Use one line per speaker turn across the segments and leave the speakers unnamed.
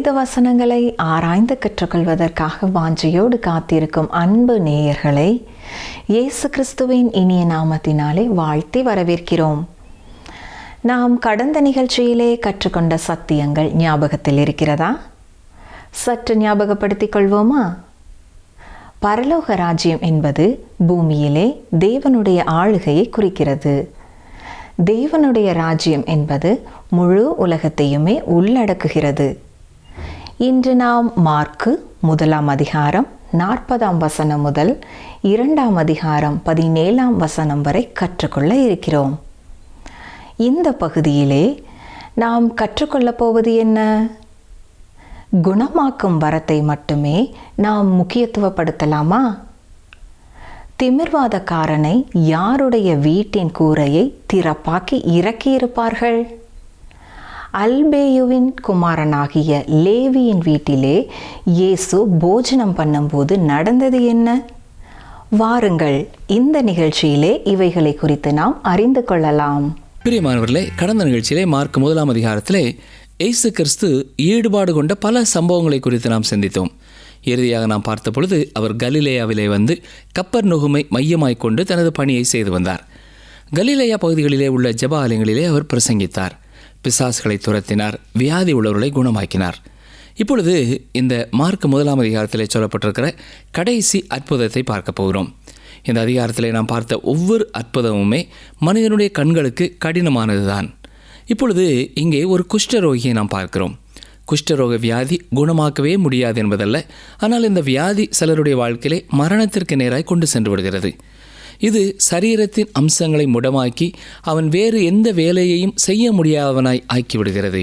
வேத வசனங்களை ஆராய்ந்து கற்றுக்கொள்வதற்காக வாஞ்சையோடு காத்திருக்கும் அன்பு நேயர்களை இயேசு கிறிஸ்துவின் இனிய நாமத்தினாலே வாழ்த்தி வரவேற்கிறோம். நாம் கடந்த நிகழ்ச்சியிலே கற்றுக்கொண்ட சத்தியங்கள் ஞாபகத்தில் இருக்கிறதா? சற்று ஞாபகப்படுத்திக் கொள்வோமா? பரலோக ராஜ்யம் என்பது பூமியிலே தேவனுடைய ஆளுகையை குறிக்கிறது. தேவனுடைய ராஜ்யம் என்பது முழு உலகத்தையுமே உள்ளடக்குகிறது. இன்று நாம் மார்க்கு 1 அதிகாரம் 40 முதல் 2 அதிகாரம் 17 வரை கற்றுக்கொள்ள இருக்கிறோம். இந்த பகுதியிலே நாம் கற்றுக்கொள்ளப் போவது என்ன? குணமாக்கும் வரத்தை மட்டுமே நாம் முக்கியத்துவப்படுத்தலாமா? திமிர்வாதக்காரனை யாருடைய வீட்டின் கூரையை திறப்பாக்கி இறக்கியிருப்பார்கள்? அல்பேயுவின் குமாரனாகிய லேவியின் வீட்டிலே இயேசு போஜனம் பண்ணும்போது நடந்தது என்ன? வாருங்கள், இந்த நிகழ்ச்சியிலே இவைகளை குறித்து நாம் அறிந்து கொள்ளலாம்.
பிரியமானவர்களே, கடந்த நிகழ்ச்சியிலே மார்க் 1 அதிகாரத்திலே இயேசு கிறிஸ்து ஈடுபாடு கொண்ட பல சம்பவங்களை குறித்து நாம் சிந்தித்தோம். இறுதியாக நாம் பார்த்த பொழுது அவர் கலிலேயாவிலே வந்து கப்பர்நகூமை மையமாய்க் கொண்டு தனது பணியை செய்து வந்தார். கலிலேயா பகுதிகளிலே உள்ள ஜெப ஆலயங்களிலே அவர் பிரசங்கித்தார், பிசாசுகளை துரத்தினார், வியாதி உள்ளவர்களை குணமாக்கினார். இப்பொழுது இந்த மார்க் 1 அதிகாரத்திலே சொல்லப்பட்டிருக்கிற கடைசி அற்புதத்தை பார்க்க போகிறோம். இந்த அதிகாரத்திலே நாம் பார்த்த ஒவ்வொரு அற்புதமுமே மனிதனுடைய கண்களுக்கு கடினமானதுதான். இப்பொழுது இங்கே ஒரு குஷ்டரோகியை நாம் பார்க்கிறோம். குஷ்டரோக வியாதி குணமாக்கவே முடியாது என்பதல்ல, ஆனால் இந்த வியாதி சிலருடைய வாழ்க்கையிலே மரணத்திற்கு நேராய் கொண்டு சென்று விடுகிறது. இது சரீரத்தின் அம்சங்களை முடமாக்கி அவன் வேறு எந்த வேலையையும் செய்ய முடியாதவனாய் ஆக்கிவிடுகிறது.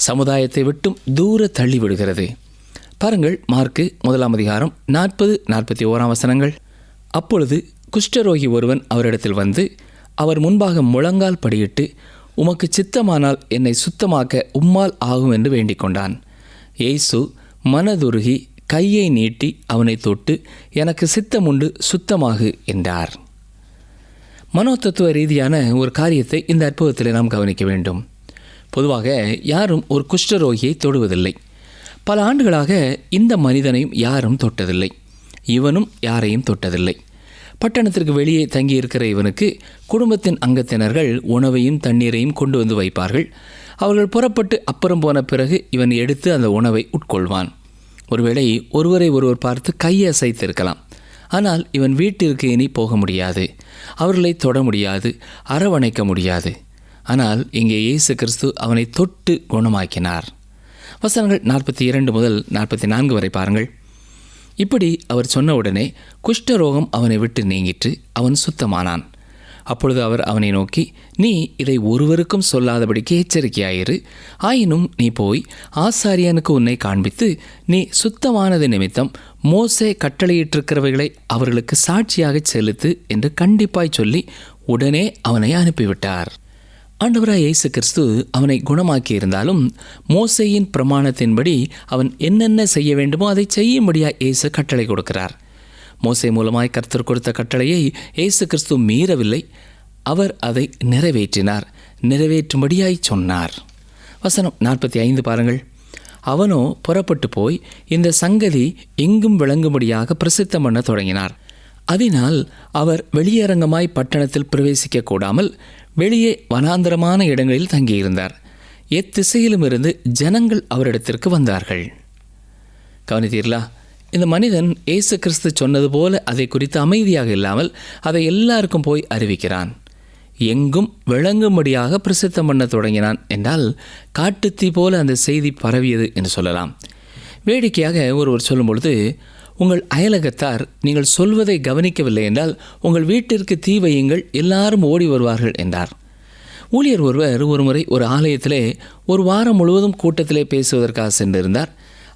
சமுதாயத்தை விட்டும் தூர தள்ளிவிடுகிறது. பாருங்கள், மார்க்கு 1 அதிகாரம் 40-41 வசனங்கள். அப்பொழுது குஷ்டரோகி ஒருவன் அவரிடத்தில் வந்து அவர் முன்பாக முழங்கால் படியிட்டு, உமக்கு சித்தமானால் என்னை சுத்தமாக்க உம்மால் ஆகும் என்று வேண்டிக் கொண்டான். இயேசு மனதுருகி கையை நீட்டி அவனை தொட்டு, எனக்கு சித்தமுண்டு, சுத்தமாகு என்றார். மனோதத்துவ ரீதியான ஒரு காரியத்தை இந்த அற்புதத்தில் நாம் கவனிக்க வேண்டும். பொதுவாக யாரும் ஒரு குஷ்டரோகியை தொடுவதில்லை. பல ஆண்டுகளாக இந்த மனிதனையும் யாரும் தொட்டதில்லை, இவனும் யாரையும் தொட்டதில்லை. பட்டணத்திற்கு வெளியே தங்கியிருக்கிற இவனுக்கு குடும்பத்தின் அங்கத்தினர்கள் உணவையும் தண்ணீரையும் கொண்டு வந்து வைப்பார்கள். அவர்கள் புறப்பட்டு அப்புறம் போன பிறகு இவன் எடுத்து அந்த உணவை உட்கொள்வான். ஒருவேளை ஒருவரை ஒருவர் பார்த்து கையை அசைத்திருக்கலாம். ஆனால் இவன் வீட்டிற்கு இனி போக முடியாது, அவர்களை தொட முடியாது, அரவணைக்க முடியாது. ஆனால் இங்கே இயேசு கிறிஸ்து அவனை தொட்டு குணமாக்கினார். வசனங்கள் 42 முதல் 44 வரை பாருங்கள். இப்படி அவர் சொன்னவுடனே குஷ்டரோகம் அவனை விட்டு நீங்கிற்று, அவன் சுத்தமானான். அப்பொழுது அவர் அவனை நோக்கி, நீ இதை ஒருவருக்கும் சொல்லாதபடிக்கு எச்சரிக்கையாயிரு. ஆயினும் நீ போய் ஆசாரியனுக்கு உன்னை காண்பித்து, நீ சுத்தமானது நிமித்தம் மோசே கட்டளையிட்டிருக்கிறவைகளை அவர்களுக்கு சாட்சியாக செலுத்து என்று கண்டிப்பாய் சொல்லி உடனே அவனை அனுப்பிவிட்டார். ஆண்டவராய் இயேசு கிறிஸ்து அவனை குணமாக்கி இருந்தாலும் மோசேயின் பிரமாணத்தின்படி அவன் என்னென்ன செய்ய வேண்டுமோ அதை செய்யும்படியாய் இயேசு கட்டளை கொடுக்கிறார். மோசே மூலமாய் கர்த்தர் கொடுத்த கட்டளையை இயேசு கிறிஸ்து மீறவில்லை, அவர் அதை நிறைவேற்றினார், நிறைவேற்றும்படியாய் சொன்னார். வசனம் 45 பாருங்கள். அவனோ புறப்பட்டு போய் இந்த சங்கதி எங்கும் விளங்கும்படியாக பிரசித்தம் பண்ண தொடங்கினார். அதனால் அவர் வெளியரங்கமாய் பட்டணத்தில் பிரவேசிக்க கூடாமல் வெளியே வனாந்தரமான இடங்களில் தங்கியிருந்தார். எத்திசையிலும் இருந்து ஜனங்கள் அவரிடத்திற்கு வந்தார்கள். கவனித்தீர்களா? இந்த மனிதன் இயேசு கிறிஸ்து சொன்னது போல அதை குறித்து அமைதியாக இல்லாமல் அதை எல்லாருக்கும் போய் அறிவிக்கிறான். எங்கும் விளங்கும்படியாக பிரசித்தம் பண்ண தொடங்கினான் என்றால் காட்டுத்தீ போல அந்த செய்தி பரவியது என்று சொல்லலாம். வேடிக்கையாக ஒருவர் சொல்லும் பொழுது, உங்கள் அயலகத்தார் நீங்கள் சொல்வதை கவனிக்கவில்லை என்றால் உங்கள் வீட்டிற்கு தீ வையுங்கள், எல்லாரும் ஓடி வருவார்கள் என்றார். ஊழியர் ஒருவர் ஒருமுறை ஒரு ஆலயத்திலே ஒரு வாரம் முழுவதும் கூட்டத்திலே பேசுவதற்காக சென்றிருந்தார்.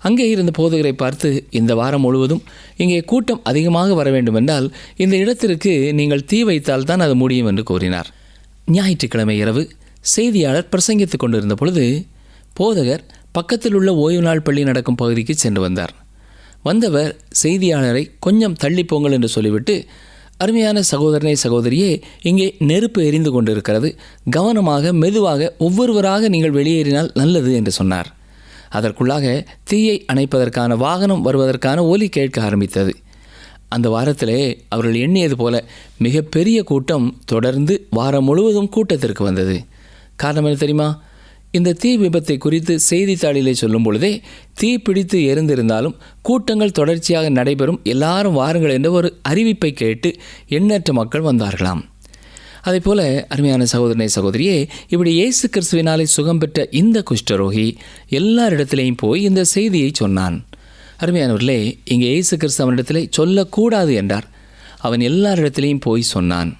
அங்கே இருந்த போதகரை பார்த்து, இந்த வாரம் முழுவதும் இங்கே கூட்டம் அதிகமாக வர வேண்டுமென்றால் இந்த இடத்திற்கு நீங்கள் தீ வைத்தால் தான் அது முடியும் என்று கூறினார். ஞாயிற்றுக்கிழமை இரவு செய்தியாளர் பிரசங்கித்துக் கொண்டிருந்த பொழுது போதகர் பக்கத்தில் உள்ள ஓய்வு நாள் பள்ளி நடக்கும் பகுதிக்கு சென்று வந்தார். வந்தவர் செய்தியாளரை கொஞ்சம் தள்ளி போங்கள் என்று சொல்லிவிட்டு, அருமையான சகோதரனே சகோதரியே, இங்கே நெருப்பு எரிந்து கொண்டிருக்கிறது, கவனமாக மெதுவாக ஒவ்வொருவராக நீங்கள் வெளியேறினால் நல்லது என்று சொன்னார். அதற்குள்ளாக தீயை அணைப்பதற்கான வாகனம் வருவதற்கான ஒலி கேட்க ஆரம்பித்தது. அந்த வாரத்திலே அவர்கள் எண்ணியது போல மிகப்பெரிய கூட்டம் தொடர்ந்து வாரம் முழுவதும் கூட்டத்திற்கு வந்தது. காரணம் என்ன தெரியுமா? இந்த தீ விபத்தை குறித்து செய்தித்தாளிலே சொல்லும் பொழுதே தீ பிடித்து எரிந்திருந்தாலும் கூட்டங்கள் தொடர்ச்சியாக நடைபெறும், எல்லாரும் வாருங்கள் என்ற ஒரு அறிவிப்பை கேட்டு எண்ணற்ற மக்கள் வந்தார்களாம். அதே போல அருமையான சகோதரனை சகோதரியே, இப்படி இயேசு கிறிஸ்துவினாலே சுகம் பெற்ற இந்த குஷ்டரோகி எல்லாரிடத்திலையும் போய் இந்த செய்தியை சொன்னான். அருமையானவர்களே, இங்கே இயேசு கிறிஸ்து அவனிடத்திலே சொல்லக்கூடாது என்றார். அவன் எல்லாரிடத்திலையும் போய் சொன்னான்.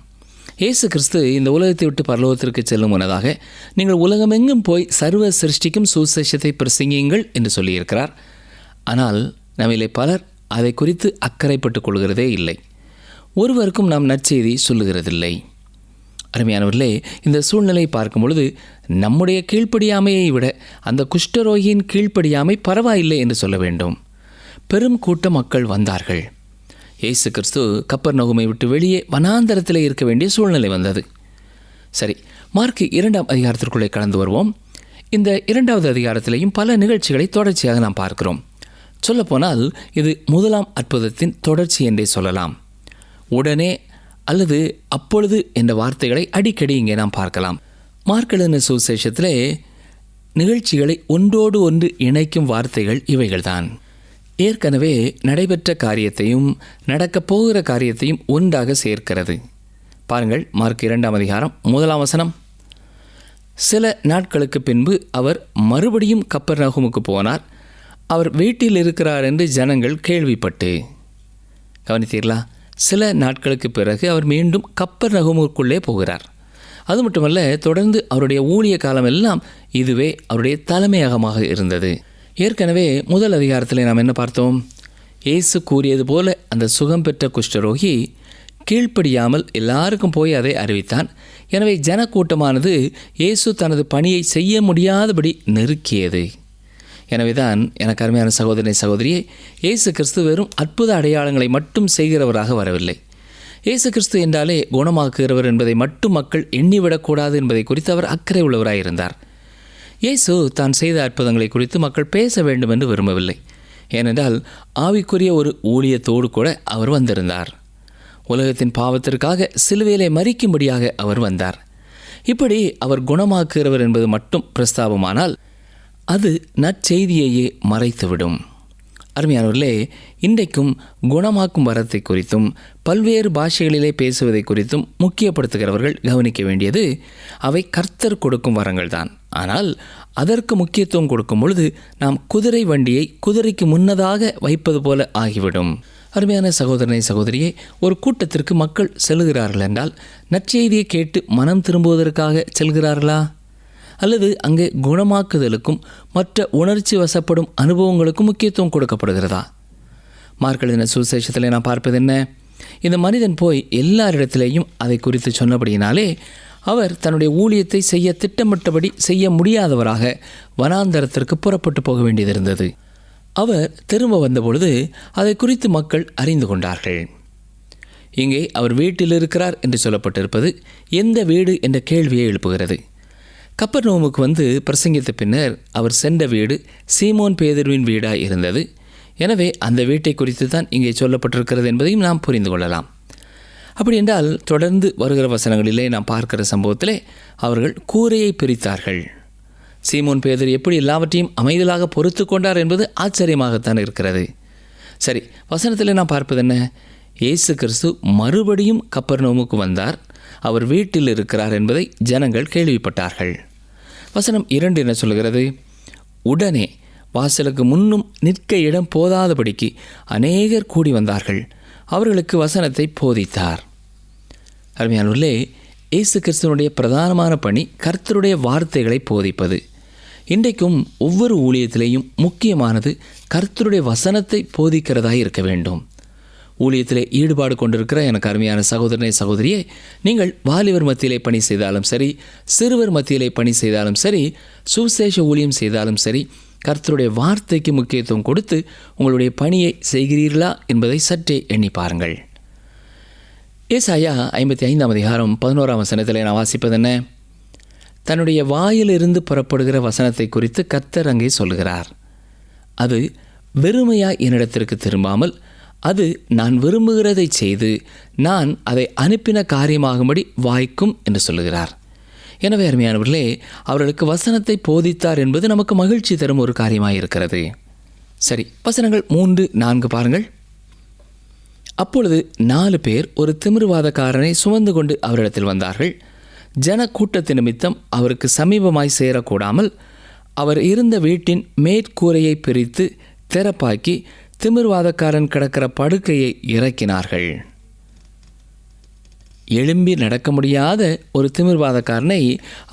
இயேசு கிறிஸ்து இந்த உலகத்தை விட்டு பரலோகத்திற்கு செல்லும் முன்னதாக நீங்கள் உலகமெங்கும் போய் சர்வ சிருஷ்டிக்கும் சுசேஷத்தை பிரசங்கியுங்கள் என்று சொல்லியிருக்கிறார். ஆனால் நம்மிலே பலர் அதை குறித்து அக்கறைப்பட்டுக் கொள்கிறதே இல்லை. ஒருவருக்கும் நாம் நற்செய்தி சொல்லுகிறதில்லை. அருமையானவர்களே, இந்த சூழ்நிலையை பார்க்கும் பொழுது நம்முடைய கீழ்ப்படியாமையை விட அந்த குஷ்டரோகியின் கீழ்ப்படியாமை பரவாயில்லை என்று சொல்ல வேண்டும். பெரும் கூட்ட மக்கள் வந்தார்கள். இயேசு கிறிஸ்து கப்பர்நகூமை விட்டு வெளியே வனாந்தரத்திலே இருக்க வேண்டிய சூழ்நிலை வந்தது. சரி, மார்க் 2ஆம் அதிகாரத்திற்குள்ளே கடந்து வருவோம். இந்த 2வது அதிகாரத்திலேயும் பல நிகழ்ச்சிகளை தொடர்ச்சியாக நாம் பார்க்கிறோம். சொல்லப்போனால் இது முதலாம் அற்புதத்தின் தொடர்ச்சி என்றே சொல்லலாம். உடனே அல்லது அப்பொழுது என்ற வார்த்தைகளை அடிக்கடி இங்கே நாம் பார்க்கலாம். மார்க் எழுதின சுவிசேஷத்திலே நிகழ்ச்சிகளை ஒன்றோடு ஒன்று இணைக்கும் வார்த்தைகள் இவைகள்தான். ஏற்கனவே நடைபெற்ற காரியத்தையும் நடக்கப் போகிற காரியத்தையும் ஒன்றாக சேர்க்கிறது. பாருங்கள், மார்க் 2ஆம் அதிகாரம் 1ஆம் வசனம். சில நாட்களுக்கு பின்பு அவர் மறுபடியும் கப்பர்நகூமுக்கு போனார். அவர் வீட்டில் இருக்கிறார் என்று ஜனங்கள் கேள்விப்பட்டு. கவனித்தீர்களா? சில நாட்களுக்கு பிறகு அவர் மீண்டும் கப்பர்நகூமுக்குள்ளே போகிறார். அது மட்டுமல்ல, தொடர்ந்து அவருடைய ஊழிய காலம் எல்லாம் இதுவே அவருடைய தலைமையகமாக இருந்தது. ஏற்கனவே முதல் அதிகாரத்தில் நாம் என்ன பார்த்தோம்? இயேசு கூறியது போல அந்த சுகம் பெற்ற குஷ்டரோகி கீழ்ப்படியாமல் எல்லாருக்கும் போய் அதை அறிவித்தான். எனவே ஜனக்கூட்டமானது இயேசு தனது பணியை செய்ய முடியாதபடி நெருக்கியது. எனவேதான் எனக்கு அருமையான சகோதரனை சகோதரியே, இயேசு கிறிஸ்து வெறும் அற்புத அடையாளங்களை மட்டும் செய்கிறவராக வரவில்லை. இயேசு கிறிஸ்து என்றாலே குணமாக்குகிறவர் என்பதை மட்டும் மக்கள் எண்ணிவிடக்கூடாது என்பதை குறித்து அவர் அக்கறை உள்ளவராயிருந்தார். இயேசு தான் செய்த அற்புதங்களை குறித்து மக்கள் பேச வேண்டும் என்று விரும்பவில்லை. ஏனென்றால் ஆவிக்குரிய ஒரு ஊழியத்தோடு கூட அவர் வந்திருந்தார். உலகத்தின் பாவத்திற்காக சிலுவையிலே மரிக்கும்படியாக அவர் வந்தார். இப்படி அவர் குணமாக்குகிறவர் என்பது மட்டும் பிரஸ்தாபமானால் அது நற்செய்தியையே மறைத்துவிடும். அருமையானவர்களே, இன்றைக்கும் குணமாக்கும் வரத்தை குறித்தும் பல்வேறு பாஷைகளிலே பேசுவதை குறித்தும் முக்கியப்படுத்துகிறவர்கள் கவனிக்க வேண்டியது அவை கர்த்தர் கொடுக்கும் வரங்கள் தான். ஆனால் அதற்கு முக்கியத்துவம் கொடுக்கும் பொழுது நாம் குதிரை வண்டியை குதிரைக்கு முன்னதாக வைப்பது போல ஆகிவிடும். அருமையான சகோதரனை சகோதரியே, ஒரு கூட்டத்திற்கு மக்கள் செல்கிறார்கள் என்றால் நற்செய்தியை கேட்டு மனம் திரும்புவதற்காக செல்கிறார்களா? அல்லது அங்கே குணமாக்குதலுக்கும் மற்ற உணர்ச்சி வசப்படும் அனுபவங்களுக்கும் முக்கியத்துவம் கொடுக்கப்படுகிறதா? மார்க் எழுதின சுவிசேஷத்தில் நாம் பார்ப்பது என்ன? இந்த மனிதன் போய் எல்லாரிடத்திலேயும் அதை குறித்து சொன்னபடியினாலே அவர் தன்னுடைய ஊழியத்தை செய்ய திட்டமிட்டபடி செய்ய முடியாதவராக வனாந்தரத்திற்கு புறப்பட்டு போக வேண்டியது இருந்தது. அவர் திரும்ப வந்தபொழுது அதை குறித்து மக்கள் அறிந்து கொண்டார்கள். இங்கே அவர் வீட்டில் இருக்கிறார் என்று சொல்லப்பட்டிருப்பது எந்த வீடு என்ற கேள்வியை எழுப்புகிறது. கப்பர்நகூமுக்கு வந்து பிரசங்கித்த பின்னர் அவர் சென்ற வீடு சீமோன் பேதுருவின் வீடாய் இருந்தது. எனவே அந்த வீட்டை குறித்து தான் இங்கே சொல்லப்பட்டிருக்கிறது என்பதையும் நாம் புரிந்து கொள்ளலாம். அப்படி என்றால் தொடர்ந்து வருகிற வசனங்களிலே நாம் பார்க்கிற சம்பவத்திலே அவர்கள் கூரையை பிரித்தார்கள். சீமோன் பேதுரு எப்படி எல்லாவற்றையும் அமைதலாக பொறுத்து கொண்டார் என்பது ஆச்சரியமாகத்தான் இருக்கிறது. சரி, வசனத்திலே நாம் பார்ப்பது என்ன? இயேசு கிறிஸ்து மறுபடியும் கப்பர்நகூமுக்கு வந்தார். அவர் வீட்டில் இருக்கிறார் என்பதை ஜனங்கள் கேள்விப்பட்டார்கள். வசனம் 2 என்ன சொல்கிறது? உடனே வாசலுக்கு முன்னும் நிற்க இடம் போதாதபடிக்கு அநேகர் கூடி வந்தார்கள். அவர்களுக்கு வசனத்தை போதித்தார். அருமையானவர்களே, இயேசு கிறிஸ்துவனுடைய பிரதானமான பணி கர்த்தருடைய வார்த்தைகளை போதிப்பது. இன்றைக்கும் ஒவ்வொரு ஊழியத்திலேயும் முக்கியமானது கர்த்தருடைய வசனத்தை போதிக்கிறதாய் இருக்க வேண்டும். ஊழியத்திலே ஈடுபாடு கொண்டிருக்கிற எனக்கு அருமையான சகோதரனை சகோதரியே, நீங்கள் வாலிபர் மத்தியிலே பணி செய்தாலும் சரி, சிறுவர் மத்தியிலே பணி செய்தாலும் சரி, சுவிசேஷ ஊழியம் செய்தாலும் சரி, கர்த்தருடைய வார்த்தைக்கு முக்கியத்துவம் கொடுத்து உங்களுடைய பணியை செய்கிறீர்களா என்பதை சற்றே எண்ணி பாருங்கள். ஏசாயா 55ஆம் அதிகாரம் 11ஆம் வசனத்தில் நான் வாசிப்பது என்ன? தன்னுடைய வாயிலிருந்து புறப்படுகிற வசனத்தை குறித்து கர்த்தர் அங்கே சொல்கிறார். அது வெறுமையாய் என்னிடத்திற்கு திரும்பாமல் அது நான் விரும்புகிறதை செய்து நான் அதை அனுப்பின காரியமாகும்படி வாய்க்கும் என்று சொல்லுகிறார். எனவே அருமையானவர்களே, அவர்களுக்கு வசனத்தை போதித்தார் என்பது நமக்கு மகிழ்ச்சி தரும் ஒரு காரியமாயிருக்கிறது. சரி, வசனங்கள் 3-4 பாருங்கள். அப்பொழுது 4 பேர் ஒரு திமிர்வாதக்காரனை சுமந்து கொண்டு அவரிடத்தில் வந்தார்கள். ஜன கூட்டத்தின் நிமித்தம் அவருக்கு சமீபமாய் சேரக்கூடாமல் அவர் இருந்த வீட்டின் மேற்கூரையை பிரித்து திறப்பாக்கி திமிர்வாதக்காரன் கிடக்கிற படுக்கையை இறக்கினார்கள். எழும்பி நடக்க முடியாத ஒரு திமிர்வாதக்காரனை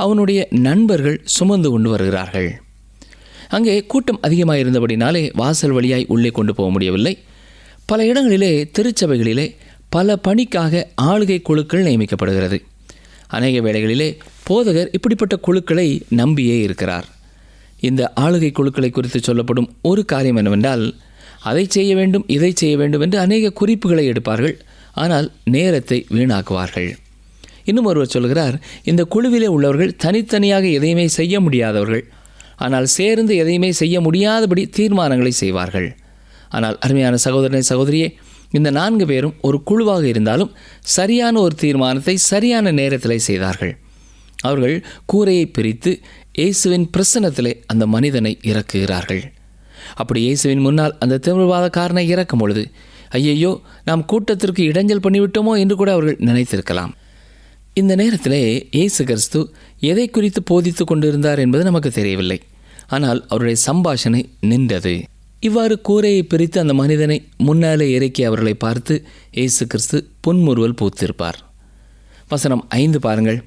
அவனுடைய நண்பர்கள் சுமந்து கொண்டு வருகிறார்கள். அங்கே கூட்டம் அதிகமாக இருந்தபடினாலே வாசல் வழியாய் உள்ளே கொண்டு போக முடியவில்லை. பல இடங்களிலே திருச்சபைகளிலே பல பணிக்காக ஆளுகை குழுக்கள் நியமிக்கப்படுகிறது. அநேக வேளைகளிலே போதகர் இப்படிப்பட்ட குழுக்களை நம்பியே இருக்கிறார். இந்த ஆளுகை குழுக்களை குறித்து சொல்லப்படும் ஒரு காரியம் என்னவென்றால், அதை செய்ய வேண்டும், இதை செய்ய வேண்டும் என்று அநேக குறிப்புகளை எடுப்பார்கள். ஆனால் நேரத்தை வீணாக்குவார்கள். இன்னும் ஒருவர் சொல்கிறார், இந்த குழுவிலே உள்ளவர்கள் தனித்தனியாக எதையுமே செய்ய முடியாதவர்கள். ஆனால் சேர்ந்து எதையுமே செய்ய முடியாதபடி தீர்மானங்களை செய்வார்கள். ஆனால் அருமையான சகோதரனை சகோதரியே, இந்த 4 பேரும் ஒரு குழுவாக இருந்தாலும் சரியான ஒரு தீர்மானத்தை சரியான நேரத்தில் செய்தார்கள். அவர்கள் கூரையை பிரித்து இயேசுவின் பிரசன்னத்திலே அந்த மனிதனை இறக்குகிறார்கள். அப்படி இயேசுவின் முன்னால் அந்த திமிர்வாதக்காரனை இறக்கும் பொழுது, ஐயையோ, நாம் கூட்டத்திற்கு இடைஞ்சல் பண்ணிவிட்டோமோ என்று கூட அவர்கள் நினைத்திருக்கலாம். இந்த நேரத்திலே இயேசு கிறிஸ்து எதை குறித்து போதித்து கொண்டிருந்தார் என்பது நமக்கு தெரியவில்லை. ஆனால் அவருடைய சம்பாஷணை நின்றது. இவ்வாறு கூரையை பிரித்து அந்த மனிதனை முன்னாலே இறக்கி அவர்களை பார்த்து இயேசு கிறிஸ்து புன்முறுவல் பூத்திருப்பார். வசனம் 5 பாருங்கள்.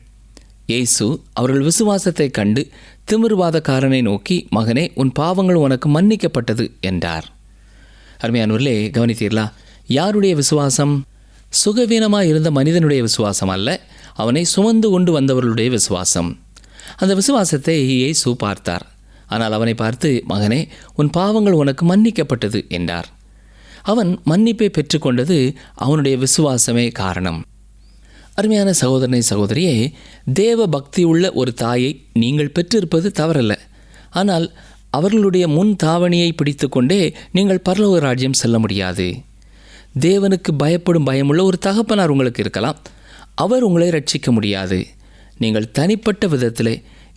இயேசு அவர்கள் விசுவாசத்தை கண்டு திமிர்வாதக்காரனை நோக்கி, மகனே, உன் பாவங்கள் உனக்கு மன்னிக்கப்பட்டது என்றார். அருமையானவர்களே, கவனித்தீர்களா? யாருடைய விசுவாசம்? சுகவீனமாக இருந்த மனிதனுடைய விசுவாசம் அல்ல, அவனை சுமந்து கொண்டு வந்தவர்களுடைய விசுவாசம். அந்த விசுவாசத்தை இயேசு பார்த்தார். ஆனால் அவனை பார்த்து, மகனே, உன் பாவங்கள் உனக்கு மன்னிக்கப்பட்டது என்றார். அவன் மன்னிப்பை பெற்றுக்கொண்டது அவனுடைய விசுவாசமே காரணம். அருமையான சகோதரனை சகோதரியே, தேவ பக்தி உள்ள ஒரு தாயை நீங்கள் பெற்றிருப்பது தவறல்ல. ஆனால் அவர்களுடைய முன் தாவணியை பிடித்து கொண்டே நீங்கள் பரலோக ராஜ்யம் செல்ல முடியாது. தேவனுக்கு பயப்படும் பயமுள்ள ஒரு தகப்பனார் உங்களுக்கு இருக்கலாம். அவர் உங்களை ரட்சிக்க முடியாது. நீங்கள் தனிப்பட்ட விதத்திலே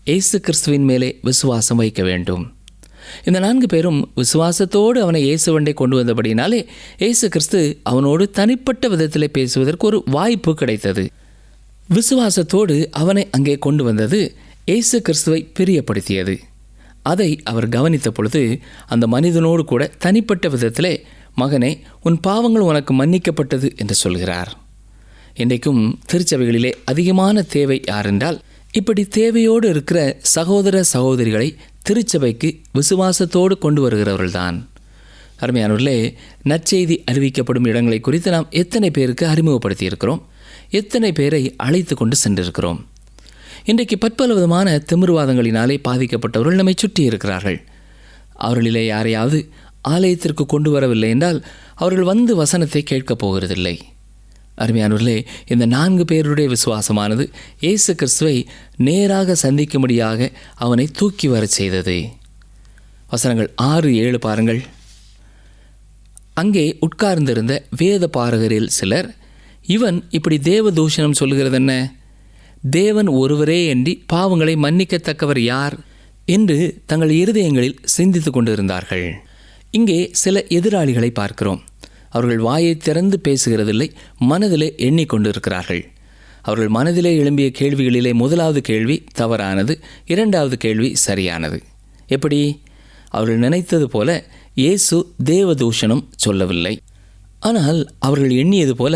இயேசு கிறிஸ்துவின் மேலே விசுவாசம் வைக்க வேண்டும். இந்த 4 பேரும் விசுவாசத்தோடு அவனை இயேசுவண்டை கொண்டு வந்தபடினாலே இயேசு கிறிஸ்து அவனோடு தனிப்பட்ட விதத்திலே பேசுவதற்கு ஒரு வாய்ப்பு கிடைத்தது. விசுவாசத்தோடு அவனை அங்கே கொண்டு வந்தது இயேசு கிறிஸ்துவை பிரியப்படுத்தியது. அதை அவர் கவனித்த பொழுது அந்த மனிதனோடு கூட தனிப்பட்ட விதத்திலே, மகனே, உன் பாவங்கள் உனக்கு மன்னிக்கப்பட்டது என்று சொல்கிறார். இன்றைக்கும் திருச்சபைகளிலே அதிகமான தேவை யாரென்றால், இப்படி தேவையோடு இருக்கிற சகோதர சகோதரிகளை திருச்சபைக்கு விசுவாசத்தோடு கொண்டு வருகிறவர்கள்தான். அருமையானவர்களே, நற்செய்தி அறிவிக்கப்படும் இடங்களை குறித்து நாம் எத்தனை பேருக்கு அறிமுகப்படுத்தி இருக்கிறோம்? எத்தனை பேரை அழைத்து கொண்டு சென்றிருக்கிறோம்? இன்றைக்கு பற்பல விதமான திமிர்வாதங்களினாலே பாதிக்கப்பட்டவர்கள் நம்மை சுற்றி இருக்கிறார்கள். அவர்களிலே யாரையாவது ஆலயத்திற்கு கொண்டு வரவில்லை என்றால் அவர்கள் வந்து வசனத்தை கேட்கப் போகிறதில்லை. அருமையானவர்களே, இந்த 4 பேருடைய விசுவாசமானது இயேசு கிறிஸ்துவை நேராக சந்திக்கும்படியாக அவனை தூக்கி வரச் செய்தது. வசனங்கள் 6-7 பாருங்கள். அங்கே உட்கார்ந்திருந்த வேத பாரகரில் சிலர், இவன் இப்படி தேவ தூஷணம் சொல்கிறதென்ன? தேவன் ஒருவரே அன்றி பாவங்களை மன்னிக்கத்தக்கவர் யார் என்று தங்கள் இருதயங்களில் சிந்தித்து கொண்டிருந்தார்கள். இங்கே சில எதிராளிகளை பார்க்கிறோம். அவர்கள் வாயை திறந்து பேசுகிறதில்லை, மனதிலே எண்ணிக்கொண்டிருக்கிறார்கள். அவர்கள் மனதிலே எழும்பிய கேள்விகளிலே முதலாவது கேள்வி தவறானது, 2வது கேள்வி சரியானது. எப்படி? அவர்கள் நினைத்தது போல இயேசு தேவதூஷணம் சொல்லவில்லை. ஆனால் அவர்கள் எண்ணியது போல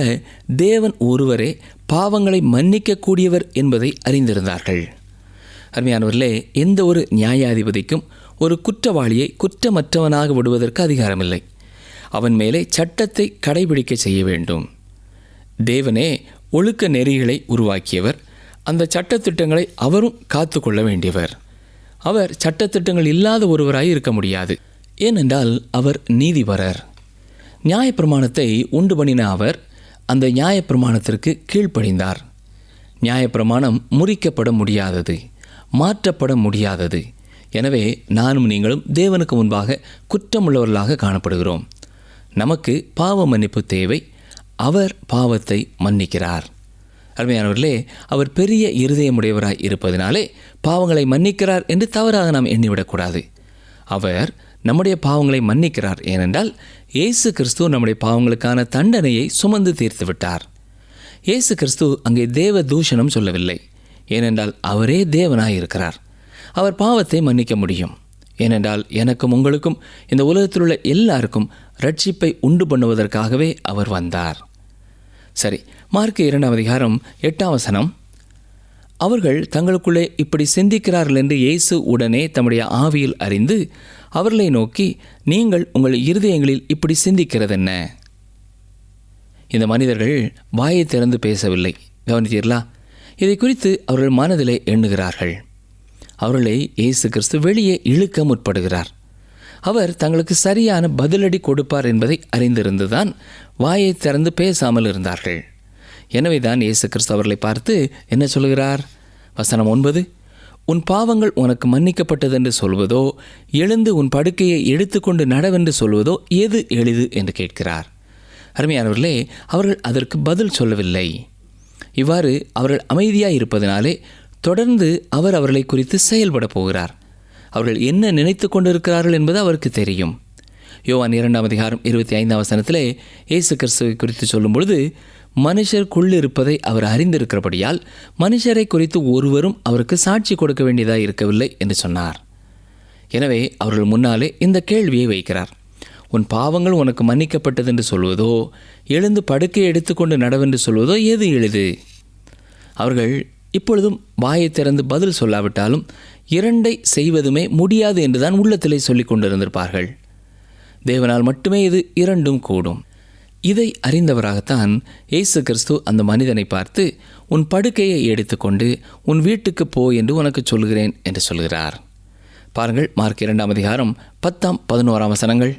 தேவன் ஒருவரே பாவங்களை மன்னிக்கக்கூடியவர் என்பதை அறிந்திருந்தார்கள். அருமையானவர்களே, எந்த ஒரு நியாயாதிபதிக்கும் ஒரு குற்றவாளியை குற்றமற்றவனாக விடுவதற்கு அதிகாரமில்லை. அவன் மேலே சட்டத்தை கடைபிடிக்க செய்ய வேண்டும். தேவனே ஒழுக்க நெறிகளை உருவாக்கியவர். அந்த சட்டத்திட்டங்களை அவரும் காத்து கொள்ள வேண்டியவர். அவர் சட்டத்திட்டங்கள் இல்லாத ஒருவராய் இருக்க முடியாது. ஏனென்றால் அவர் நீதிபரர். நியாயப்பிரமாணத்தை உண்டு பண்ணின அவர் அந்த நியாயப்பிரமாணத்திற்கு கீழ்ப்படிந்தார். நியாயப்பிரமாணம் முறிக்கப்பட முடியாதது, மாற்றப்பட முடியாதது. எனவே நானும் நீங்களும் தேவனுக்கு முன்பாக குற்றமுள்ளவர்களாக காணப்படுகிறோம். நமக்கு பாவ மன்னிப்பு தேவை. அவர் பாவத்தை மன்னிக்கிறார். அருமையானவர்களே, அவர் பெரிய இருதயமுடையவராய் இருப்பதினாலே பாவங்களை மன்னிக்கிறார் என்று தவறாக நாம் எண்ணிவிடக்கூடாது. அவர் நம்முடைய பாவங்களை மன்னிக்கிறார். ஏனென்றால் இயேசு கிறிஸ்து நம்முடைய பாவங்களுக்கான தண்டனையை சுமந்து தீர்த்து விட்டார். இயேசு கிறிஸ்து அங்கே தேவ தூஷணம் சொல்லவில்லை. ஏனென்றால் அவரே தேவனாய் இருக்கிறார். அவர் பாவத்தை மன்னிக்க முடியும். ஏனென்றால் எனக்கும் உங்களுக்கும் இந்த உலகத்தில் உள்ள எல்லாருக்கும் ரட்சிப்பை உண்டு பண்ணுவதற்காகவே அவர் வந்தார். சரி, மார்க்கு 2ஆம் அதிகாரம் 8ஆம் வசனம். அவர்கள் தங்களுக்குள்ளே இப்படி சிந்திக்கிறார்கள் என்று இயேசு உடனே தம்முடைய ஆவியில் அறிந்து அவர்களை நோக்கி, நீங்கள் உங்கள் இருதயங்களில் இப்படி சிந்திக்கிறதென்ன? இந்த மனிதர்கள் வாயை திறந்து பேசவில்லை. கவனித்தீர்களா? இதை குறித்து அவர்கள் மனதிலே எண்ணுகிறார்கள். அவர்களை இயேசு கிறிஸ்து வெளியே இழுக்க முற்படுகிறார். அவர் தங்களுக்கு சரியான பதிலடி கொடுப்பார் என்பதை அறிந்திருந்துதான் வாயை திறந்து பேசாமல் இருந்தார்கள். எனவே தான் இயேசு கிறிஸ்து அவர்களை பார்த்து என்ன சொல்கிறார்? வசனம் 9, உன் பாவங்கள் உனக்கு மன்னிக்கப்பட்டதென்று சொல்வதோ, எழுந்து உன் படுக்கையை எடுத்துக்கொண்டு நடவென்று சொல்வதோ எது எளிது என்று கேட்கிறார். அருமையானவர்களே, அவர்கள் அதற்கு பதில் சொல்லவில்லை. இவ்வாறு அவர்கள் அமைதியாக இருப்பதனாலே தொடர்ந்து அவர் அவர்களை குறித்து செயல்பட போகிறார். அவர்கள் என்ன நினைத்து கொண்டிருக்கிறார்கள் என்பது அவருக்கு தெரியும். யோவான் 2ஆம் அதிகாரம் 25ஆம் வசனத்திலே இயேசு கிறிஸ்துவை குறித்து சொல்லும் பொழுது, மனுஷருக்குள்ளிருப்பதை அவர் அறிந்திருக்கிறபடியால் மனுஷரை குறித்து ஒருவரும் அவருக்கு சாட்சி கொடுக்க வேண்டியதாக இருக்கவில்லை என்று சொன்னார். எனவே அவர்கள் முன்னாலே இந்த கேள்வியை வைக்கிறார். உன் பாவங்கள் உனக்கு மன்னிக்கப்பட்டது என்று சொல்வதோ, எழுந்து படுக்கையை எடுத்துக்கொண்டு நடவென்று சொல்வதோ எது எளிது? அவர்கள் இப்பொழுதும் வாயை திறந்து பதில் சொல்லாவிட்டாலும் இரண்டை செய்வதுமே முடியாது என்றுதான் உள்ளத்திலே சொல்லிக் கொண்டிருந்திருப்பார்கள். தேவனால் மட்டுமே இது இரண்டும் கூடும். இதை அறிந்தவராகத்தான் இயேசு கிறிஸ்து அந்த மனிதனை பார்த்து, உன் படுக்கையை எடுத்துக்கொண்டு உன் வீட்டுக்கு போ என்று உனக்கு சொல்கிறேன் என்று சொல்கிறார். பாருங்கள், மார்க் 2ஆம் அதிகாரம் 10ஆம் 11ஆம் வசனங்கள்.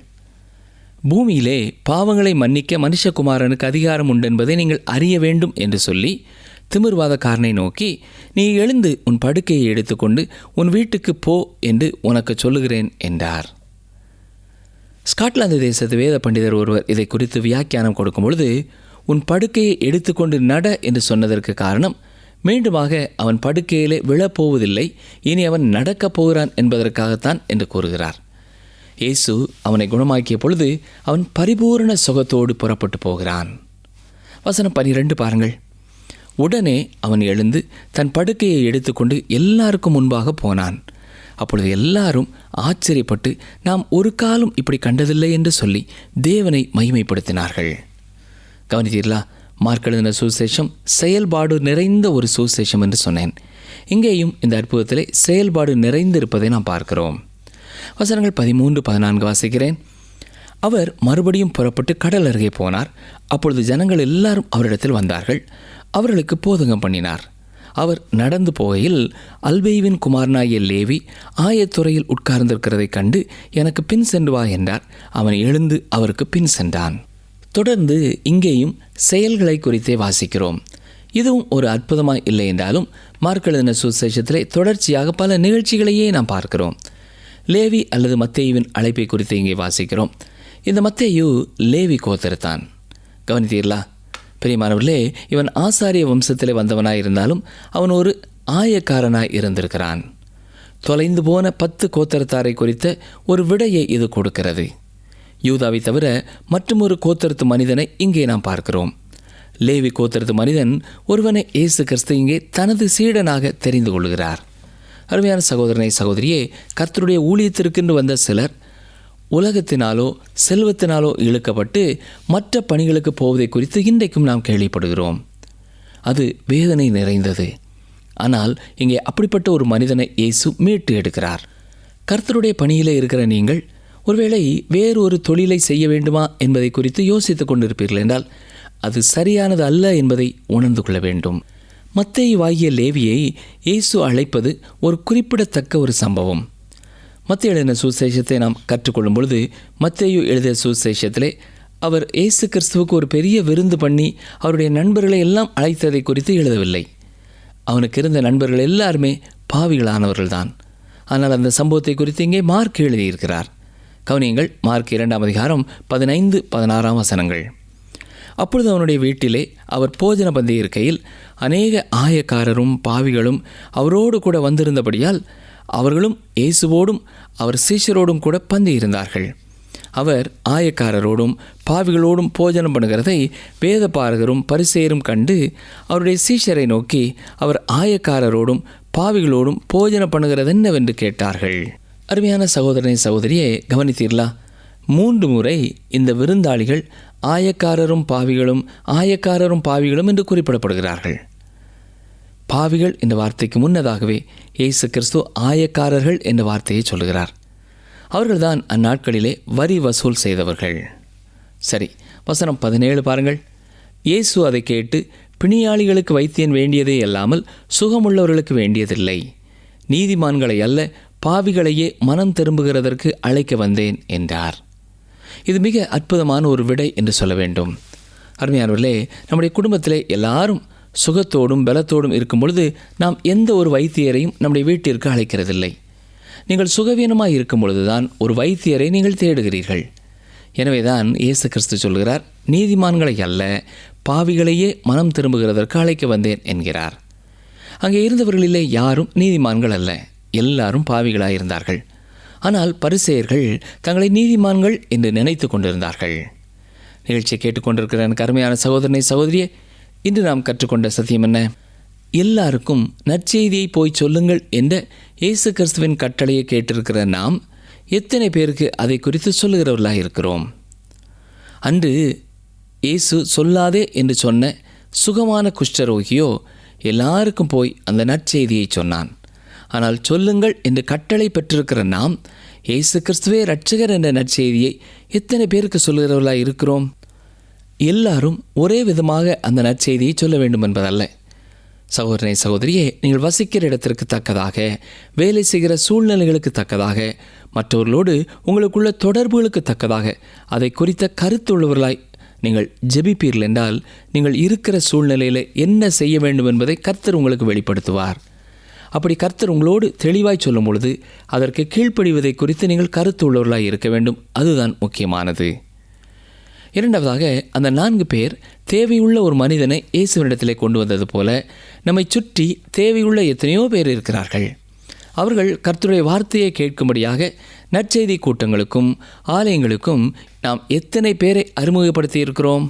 பூமியிலே பாவங்களை மன்னிக்க மனுஷகுமாரனுக்கு அதிகாரம் உண்டென்பதை நீங்கள் அறிய வேண்டும் என்று சொல்லி திமிர்வாதக்காரனை நோக்கி, நீ எழுந்து உன் படுக்கையை எடுத்துக்கொண்டு உன் வீட்டுக்கு போ என்று உனக்கு சொல்லுகிறேன் என்றார். ஸ்காட்லாந்து தேசத்து வேத பண்டிதர் ஒருவர் இதை குறித்து வியாக்கியானம் கொடுக்கும் பொழுது, உன் படுக்கையை எடுத்துக்கொண்டு நட என்று சொன்னதற்கு காரணம், மீண்டுமாக அவன் படுக்கையிலே விழப்போவதில்லை, இனி அவன் நடக்கப் போகிறான் என்பதற்காகத்தான் என்று கூறுகிறார். இயேசு அவனை குணமாக்கிய பொழுது அவன் பரிபூரண சுகத்தோடு புறப்பட்டு போகிறான். வசனம் 12 பாருங்கள். உடனே அவன் எழுந்து தன் படுக்கையை எடுத்துக்கொண்டு எல்லாருக்கும் முன்பாக போனான். அப்பொழுது எல்லாரும் ஆச்சரியப்பட்டு, நாம் ஒரு காலம் இப்படி கண்டதில்லை என்று சொல்லி தேவனை மகிமைப்படுத்தினார்கள். கவனித்தீர்களா? மார்க் எழுதின சுவிசேஷம் செயல்பாடு நிறைந்த ஒரு சுவிசேஷம் என்று சொன்னேன். இங்கேயும் இந்த அற்புதத்திலே செயல்பாடு நிறைந்திருப்பதை நாம் பார்க்கிறோம். வசனங்கள் 13, 14 வாசிக்கிறேன். அவர் மறுபடியும் புறப்பட்டு கடல் அருகே போனார். அப்பொழுது ஜனங்கள் எல்லாரும் அவரிடத்தில் வந்தார்கள். அவர்களுக்கு போதகம் பண்ணினார். அவர் நடந்து போகையில் அல்பேயுவின் குமாரனாகிய லேவி ஆயத்துறையில் உட்கார்ந்திருக்கிறதை கண்டு, எனக்கு பின் சென்று வா என்றார். அவன் எழுந்து அவருக்கு பின் சென்றான். தொடர்ந்து இங்கேயும் செயல்களை குறித்தே வாசிக்கிறோம். இதுவும் ஒரு அற்புதமாக இல்லை என்றாலும் மார்க் எழுதின சுவிசேஷத்திலே தொடர்ச்சியாக பல நிகழ்ச்சிகளையே நாம் பார்க்கிறோம். லேவி அல்லது மத்தேயுவின் அழைப்பை குறித்து இங்கே வாசிக்கிறோம். இந்த மத்தேயு லேவி கோத்திரத்தான். கவனித்தீர்களா? பெரியமானவர்களே, இவன் ஆசாரிய வம்சத்திலே வந்தவனாய் இருந்தாலும் அவன் ஒரு ஆயக்காரனாய் இருந்திருக்கிறான். தொலைந்து போன 10 கோத்திரத்தாரை குறித்த ஒரு விடையை இது கொடுக்கிறது. யூதாவை தவிர மற்றொரு கோத்திரத்து மனிதனை இங்கே நாம் பார்க்கிறோம். லேவி கோத்திரத்து மனிதன் ஒருவனை இயேசு கிறிஸ்து இங்கே தனது சீடனாக தெரிந்து கொள்கிறார். அருமையான சகோதரனை சகோதரியே, கர்த்தருடைய ஊழியத்திற்கென்று வந்த சிலர் உலகத்தினாலோ செல்வத்தினாலோ இழுக்கப்பட்டு மற்ற பணிகளுக்கு போவதை குறித்து இன்றைக்கும் நாம் கேள்விப்படுகிறோம். அது வேதனை நிறைந்தது. ஆனால் இங்கே அப்படிப்பட்ட ஒரு மனிதனை இயேசு மீட்டு எடுக்கிறார். கர்த்தருடைய பணியிலே இருக்கிற நீங்கள் ஒருவேளை வேறு ஒரு தொழிலை செய்ய வேண்டுமா என்பதை குறித்து யோசித்துக் கொண்டிருப்பீர்கள் என்றால் அது சரியானது அல்ல என்பதை உணர்ந்து கொள்ள வேண்டும். மத்தேயுவாகிய லேவியை இயேசு அழைப்பது ஒரு குறிப்பிடத்தக்க ஒரு சம்பவம். மத்தேயு எழுதின சுவிசேஷத்தை நாம் கற்றுக்கொள்ளும் பொழுது, மத்தேயு எழுதிய சுவிசேஷத்திலே அவர் இயேசு கிறிஸ்துவுக்கு ஒரு பெரிய விருந்து பண்ணி அவருடைய நண்பர்களை எல்லாம் அழைத்ததை குறித்து எழுதவில்லை. அவனுக்கு இருந்த நண்பர்கள் எல்லாருமே பாவிகளானவர்கள்தான். ஆனால் அந்த சம்பவத்தை குறித்து இங்கே மார்க் எழுதியிருக்கிறார். கவனியங்கள், மார்க் 2ஆம் அதிகாரம் 15-16 வசனங்கள். அப்பொழுது அவனுடைய வீட்டிலே அவர் போஜன பந்தி இருக்கையில் அநேக ஆயக்காரரும் பாவிகளும் அவரோடு கூட வந்திருந்தபடியால் அவர்களும் இயேசுவோடும் அவர் சீஷரோடும் கூட பந்தி இருந்தார்கள். அவர் ஆயக்காரரோடும் பாவிகளோடும் போஜனம் பண்ணுகிறதை வேதபாரகரும் பரிசேயரும் கண்டு அவருடைய சீஷரை நோக்கி, அவர் ஆயக்காரரோடும் பாவிகளோடும் போஜனம் பண்ணுகிறது என்னவென்று கேட்டார்கள். அருமையான சகோதரனை சகோதரியே, கவனித்தீர்களா? 3 முறை இந்த விருந்தாளிகள் ஆயக்காரரும் பாவிகளும் என்று குறிப்பிடப்படுகிறார்கள். பாவிகள் என்ற வார்த்தைக்கு முன்னதாகவே இயேசு கிறிஸ்து ஆயக்காரர்கள் என்ற வார்த்தையை சொல்கிறார். அவர்கள்தான் அந்நாட்களிலே வரி வசூல் செய்தவர்கள். சரி, வசனம் 17 பாருங்கள். இயேசு அதை கேட்டு, பிணியாளிகளுக்கு வைத்தியன் வேண்டியதே அல்லாமல் சுகமுள்ளவர்களுக்கு வேண்டியதில்லை, நீதிமான்களை அல்ல பாவிகளையே மனம் திரும்புகிறதற்கு அழைக்க வந்தேன் என்றார். இது மிக அற்புதமான ஒரு விடை என்று சொல்ல வேண்டும். அருமையானவர்களே, நம்முடைய குடும்பத்திலே எல்லாரும் சுகத்தோடும் பலத்தோடும் இருக்கும் பொழுது நாம் எந்த ஒரு வைத்தியரையும் நம்முடைய வீட்டிற்கு அழைக்கிறதில்லை. நீங்கள் சுகவீனமாக இருக்கும் பொழுதுதான் ஒரு வைத்தியரை நீங்கள் தேடுகிறீர்கள். எனவே தான் இயேசு கிறிஸ்து சொல்கிறார், நீதிமான்களை அல்ல பாவிகளையே மனம் திரும்புகிறதற்கு அழைக்க வந்தேன் என்கிறார். அங்கே இருந்தவர்களிலே யாரும் நீதிமான்கள் அல்ல, எல்லாரும் பாவிகளாயிருந்தார்கள். ஆனால் பரிசேயர்கள் தங்களை நீதிமான்கள் என்று நினைத்து கொண்டிருந்தார்கள். நிகழ்ச்சியை கேட்டுக்கொண்டிருக்கிற எனக்கு அருமையான சகோதரனை சகோதரியே, இன்று நாம் கற்றுக்கொண்ட சத்தியம் என்ன? எல்லாருக்கும் நற்செய்தியை போய் சொல்லுங்கள் என்ற இயேசு கிறிஸ்துவின் கட்டளையை கேட்டிருக்கிற நாம் எத்தனை பேருக்கு அதை குறித்து சொல்லுகிறவர்களாக இருக்கிறோம்? அன்று இயேசு சொல்லாதே என்று சொன்ன சுகமான குஷ்டரோகியோ எல்லாருக்கும் போய் அந்த நற்செய்தியை சொன்னான். ஆனால் சொல்லுங்கள் என்று கட்டளை பெற்றிருக்கிற நாம் இயேசு கிறிஸ்துவே இரட்சகர் என்ற நற்செய்தியை எத்தனை பேருக்கு சொல்லுகிறவர்களாக இருக்கிறோம்? எல்லாரும் ஒரே விதமாக அந்த நற்செய்தியை சொல்ல வேண்டும் என்பதல்ல. சகோதரனை சகோதரியே, நீங்கள் வசிக்கிற இடத்திற்கு தக்கதாக, வேலை செய்கிற சூழ்நிலைகளுக்கு தக்கதாக, மற்றவர்களோடு உங்களுக்குள்ள தொடர்புகளுக்கு தக்கதாக அதை குறித்த கருத்துள்ளவர்களாய் நீங்கள் ஜெபிப்பீர்கள் என்றால் நீங்கள் இருக்கிற சூழ்நிலையில் என்ன செய்ய வேண்டும் என்பதை கர்த்தர் உங்களுக்கு வெளிப்படுத்துவார். அப்படி கர்த்தர் உங்களோடு தெளிவாய் சொல்லும் பொழுது அதற்கு கீழ்ப்படிவதை குறித்து நீங்கள் கருத்து உள்ளவர்களாய் இருக்க வேண்டும். அதுதான் முக்கியமானது. இரண்டாவதாக, அந்த 4 பேர் தேவையுள்ள ஒரு மனிதனை இயேசுவினிடத்திலே கொண்டு வந்தது போல நம்மை சுற்றி தேவையுள்ள எத்தனையோ பேர் இருக்கிறார்கள். அவர்கள் கர்த்தருடைய வார்த்தையை கேட்கும்படியாக நற்செய்தி கூட்டங்களுக்கும் ஆலயங்களுக்கும் நாம் எத்தனை பேரை அறிமுகப்படுத்தி இருக்கிறோம்?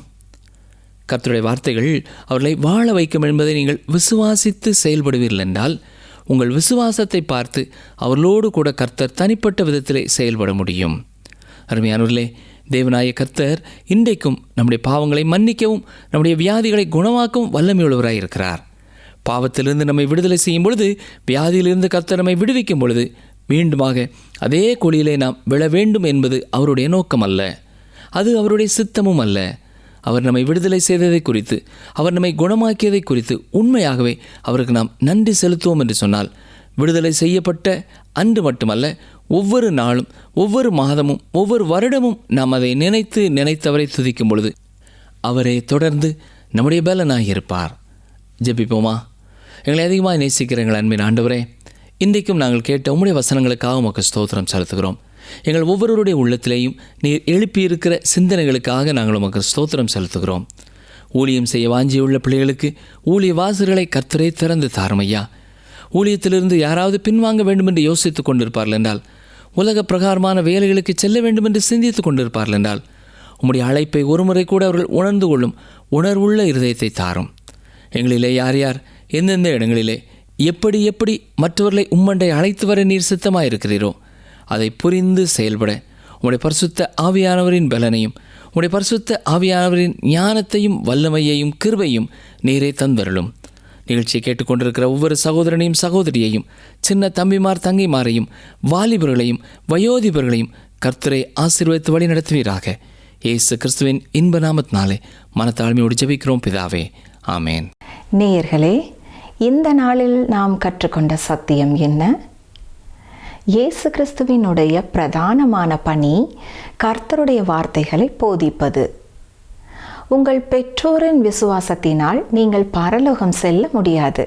கர்த்தருடைய வார்த்தைகள் அவர்களை வாழ வைக்கும் என்பதை நீங்கள் விசுவாசித்து செயல்படுவீர்கள் என்றால் உங்கள் விசுவாசத்தை பார்த்து அவர்களோடு கூட கர்த்தர் தனிப்பட்ட விதத்திலே செயல்பட முடியும். அருமையானவர்களே, தேவனாய கர்த்தர் இன்றைக்கும் நம்முடைய பாவங்களை மன்னிக்கவும் நம்முடைய வியாதிகளை குணமாக்கவும் வல்லமையுள்ளவராய் இருக்கிறார். பாவத்திலிருந்து நம்மை விடுதலை செய்யும் பொழுது, வியாதியிலிருந்து கர்த்தர் நம்மை விடுவிக்கும் பொழுது மீண்டுமாக அதே குழியிலே நாம் விழ வேண்டும் என்பது அவருடைய நோக்கம் அல்ல, அது அவருடைய சித்தமும் அல்ல. அவர் நம்மை விடுதலை செய்ததை குறித்து, அவர் நம்மை குணமாக்கியதை குறித்து உண்மையாகவே அவருக்கு நாம் நன்றி செலுத்துவோம் என்று சொன்னால், விடுதலை செய்யப்பட்ட அன்று மட்டுமல்ல, ஒவ்வொரு நாளும், ஒவ்வொரு மாதமும், ஒவ்வொரு வருடமும் நாம் அதை நினைத்தவரை துதிக்கும் பொழுது அவரே தொடர்ந்து நம்முடைய பலனாக இருப்பார். ஜெபிப்போமா? எங்களை அதிகமாக நேசிக்கிற எங்கள் அன்பின் ஆண்டவரே, இன்றைக்கும் நாங்கள் கேட்ட உம்முடைய வசனங்களுக்காக உமக்கு ஸ்தோத்திரம் செலுத்துகிறோம். எங்கள் ஒவ்வொருவருடைய உள்ளத்திலேயும் நீர் எழுப்பியிருக்கிற சிந்தனைகளுக்காக நாங்கள் உமக்கு ஸ்தோத்திரம் செலுத்துகிறோம். ஊழியம் செய்ய வாஞ்சியுள்ள பிள்ளைகளுக்கு ஊழிய வாசல்களை கர்த்தரே திறந்து தாருமையா. ஊழியத்திலிருந்து யாராவது பின்வாங்க வேண்டும் என்று யோசித்துக் கொண்டிருப்பார்கள் என்றால், உலக பிரகாரமான வேலைகளுக்கு செல்ல வேண்டும் என்று சிந்தித்துக் கொண்டிருப்பார்கள் என்றால், உம்முடைய அழைப்பை ஒருமுறை கூட அவர்கள் உணர்ந்து கொள்ளும் உணர்வுள்ள இருதயத்தை தாரும். எங்களிலே யார் யார் எந்தெந்த இடங்களிலே எப்படி எப்படி மற்றவர்களை உம்மண்டை அழைத்து வர நீர் சித்தமாயிருக்கிறீரோ அதை புரிந்து செயல்பட உம்முடைய பரிசுத்த ஆவியானவரின் பலனையும் உம்முடைய பரிசுத்த ஆவியானவரின் ஞானத்தையும் வல்லமையையும் கிருபையும் நீரே தந்தருளும். நிகழ்ச்சியை கேட்டுக்கொண்டிருக்கிற ஒவ்வொரு சகோதரனையும் சகோதரியையும், சின்ன தம்பிமார் தங்கைமாரையும், வாலிபர்களையும் வயோதிபர்களையும் கர்த்தரை ஆசீர்வதித்து வழி நடத்துவீராக. இயேசு கிறிஸ்துவின் இன்ப நாமத்தினாலே மனத்தாழ்மையோடு ஜெபிக்கிறோம் பிதாவே, ஆமேன்.
நேயர்களே, இந்த நாளில் நாம் கற்றுக்கொண்ட சத்தியம் என்ன? இயேசு கிறிஸ்துவினுடைய பிரதானமான பணி கர்த்தருடைய வார்த்தைகளை போதிப்பது. உங்கள் பெற்றோரின் விசுவாசத்தினால் நீங்கள் பரலோகம் செல்ல முடியாது.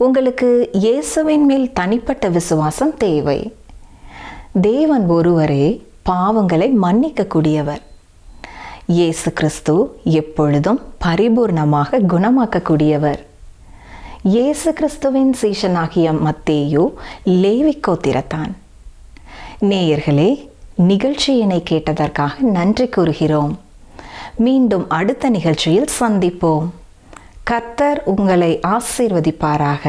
உங்களுக்கு இயேசுவின் மேல் தனிப்பட்ட விசுவாசம் தேவை. தேவன் ஒருவரே பாவங்களை மன்னிக்கக்கூடியவர். இயேசு கிறிஸ்து எப்பொழுதும் பரிபூர்ணமாக குணமாக்கக்கூடியவர். இயேசு கிறிஸ்துவின் சீஷனாகிய மத்தேயு லேவி கோத்திரத்தான். நேயர்களே, நிகழ்ச்சியினை கேட்டதற்காக நன்றி கூறுகிறோம். மீண்டும் அடுத்த நிகழ்ச்சியில் சந்திப்போம். கர்த்தர் உங்களை ஆசீர்வதிப்பாராக.